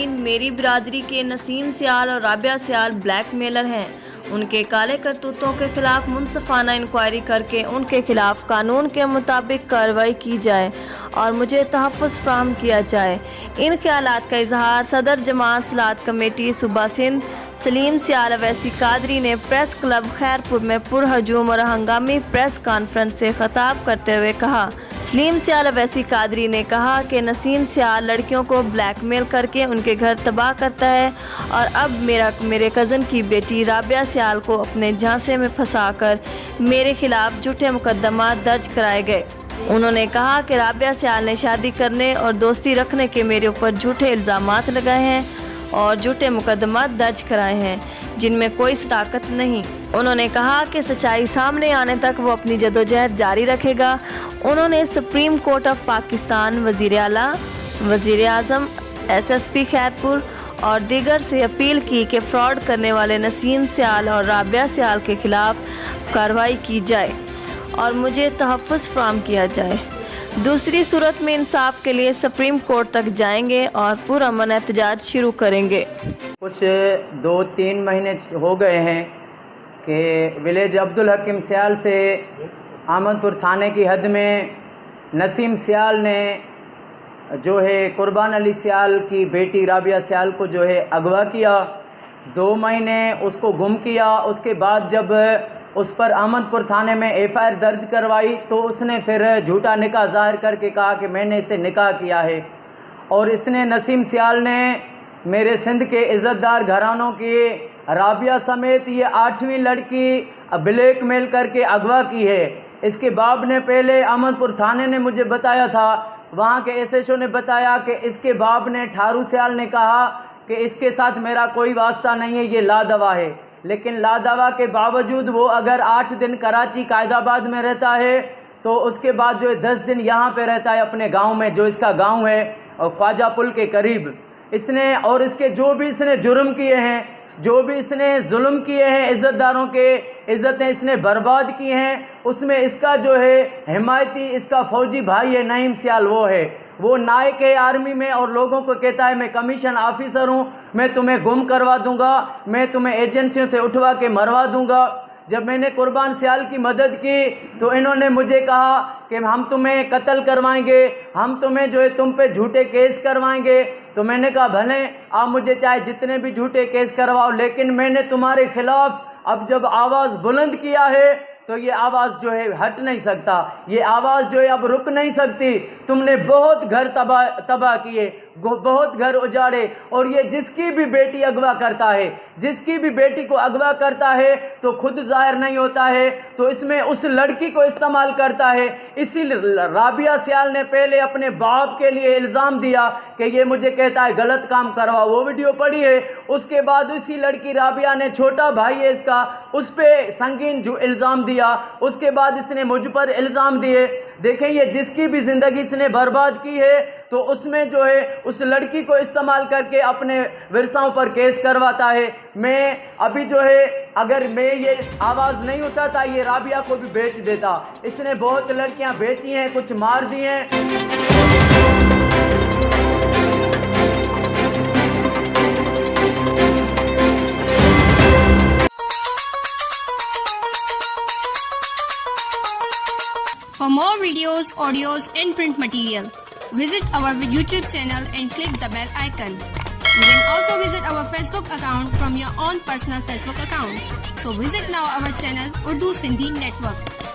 नाज़रीन, मेरी बिरादरी के नसीम सियाल और राबिया सियाल ब्लैक मेलर हैं। उनके काले करतूतों के खिलाफ मुनसफाना इंक्वायरी करके उनके खिलाफ कानून के मुताबिक कार्रवाई की जाए और मुझे तहफ़्फ़ुज़ फ़राहम किया जाए। इन ख़यालात का इजहार सदर जमात सलात कमेटी सूबा सिंध सलीम सियाल अवैसी कादरी ने प्रेस क्लब खैरपुर में पुरहजूम और हंगामी प्रेस कॉन्फ्रेंस से खिताब करते हुए कहा। सलीम सियाल अवैसी कादरी ने कहा कि नसीम सियाल लड़कियों को ब्लैकमेल करके उनके घर तबाह करता है और अब मेरे कज़न की बेटी राबिया सियाल को अपने झांसे में फंसाकर मेरे खिलाफ झूठे मुकदमा दर्ज कराए गए। उन्होंने कहा कि राबिया सियाल ने शादी करने और दोस्ती रखने के मेरे ऊपर झूठे इल्ज़ामात लगाए हैं और झूठे मुकदमा दर्ज कराए हैं जिनमें कोई सदाकत नहीं। उन्होंने कहा कि सच्चाई सामने आने तक वो अपनी जदोजहद जारी रखेगा। उन्होंने सुप्रीम कोर्ट ऑफ पाकिस्तान, वज़ीर आला, वज़ीर आज़म, SSP खैरपुर और दीगर से अपील की कि फ्रॉड करने वाले नसीम सियाल और राबिया सियाल के खिलाफ कार्रवाई की जाए और मुझे तहफ़्फ़ुज़ फ़राहम किया जाए। दूसरी सूरत में इंसाफ के लिए सुप्रीम कोर्ट तक जाएंगे और पुरअमन एहतजाज शुरू करेंगे। कुछ 2-3 महीने हो गए हैं कि विलेज अब्दुल हकीम सियाल से अहमदपुर थाने की हद में नसीम सियाल ने जो है कुर्बान अली सियाल की बेटी राबिया सियाल को जो है अगवा किया। 2 महीने उसको गुम किया। उसके बाद जब उस पर अहमदपुर थाने में FIR दर्ज करवाई तो उसने फिर झूठा निकाह ज़ाहिर करके कहा कि मैंने इसे निकाह किया है और इसने नसीम सियाल ने मेरे सिंध के इज़्ज़तदार घरानों की राबिया समेत ये 8वीं लड़की ब्लैक मेल करके अगवा की है। इसके बाप ने पहले अहमदपुर थाने ने मुझे बताया था, वहाँ के SHO ने बताया कि इसके बाप ने ठारू सियाल ने कहा कि इसके साथ मेरा कोई वास्ता नहीं है, ये लादवा है। लेकिन लादवा के बावजूद वो अगर 8 दिन कराची कायदाबाद में रहता है तो उसके बाद जो है 10 दिन यहाँ पे रहता है अपने गांव में, जो इसका गांव है और ख्वाजा पुल के करीब। इसने और इसके जो भी इसने जुर्म किए हैं, जो भी इसने जुल्म किए हैं, इज़्ज़तदारों के इज़्ज़तें इसने बर्बाद की हैं, उसमें इसका जो है हिमायती, इसका फ़ौजी भाई है नईम सियाल, वो नायक है आर्मी में और लोगों को कहता है मैं कमीशन ऑफिसर हूँ, मैं तुम्हें गुम करवा दूंगा, मैं तुम्हें एजेंसियों से उठवा के मरवा दूंगा। जब मैंने कुर्बान सियाल की मदद की तो इन्होंने मुझे कहा कि हम तुम्हें कत्ल करवाएंगे, हम तुम्हें जो है तुम पे झूठे केस करवाएंगे। तो मैंने कहा भले आप मुझे चाहे जितने भी झूठे केस करवाओ, लेकिन मैंने तुम्हारे खिलाफ अब जब आवाज़ बुलंद किया है तो ये आवाज़ जो है हट नहीं सकता, ये आवाज़ जो है अब रुक नहीं सकती। तुमने बहुत घर तबाह किए, बहुत घर उजाड़े और ये जिसकी भी बेटी अगवा करता है, जिसकी भी बेटी को अगवा करता है तो खुद जाहिर नहीं होता है तो इसमें उस लड़की को इस्तेमाल करता है। इसी राबिया सियाल ने पहले अपने बाप के लिए इल्ज़ाम दिया कि ये मुझे कहता है गलत काम करवा, वो वीडियो पड़ी है। उसके बाद इसी लड़की राबिया ने, छोटा भाई है इसका, उस पर संगीन जो इल्ज़ाम दिया। उसके बाद इसने मुझ पर इल्ज़ाम दिए। देखें ये जिसकी भी ज़िंदगी इसने बर्बाद की है तो उसमें जो है उस लड़की को इस्तेमाल करके अपने विरसाओं पर केस करवाता है। मैं अभी जो है अगर मैं ये आवाज़ नहीं उठाता ये राबिया को भी बेच देता। इसने बहुत लड़कियां बेची हैं, कुछ मार दी हैं। For more videos, audios and print material, visit our YouTube channel and click the bell icon. You can also visit our Facebook account from your own personal Facebook account. So visit now our channel Urdu Sindhi Network.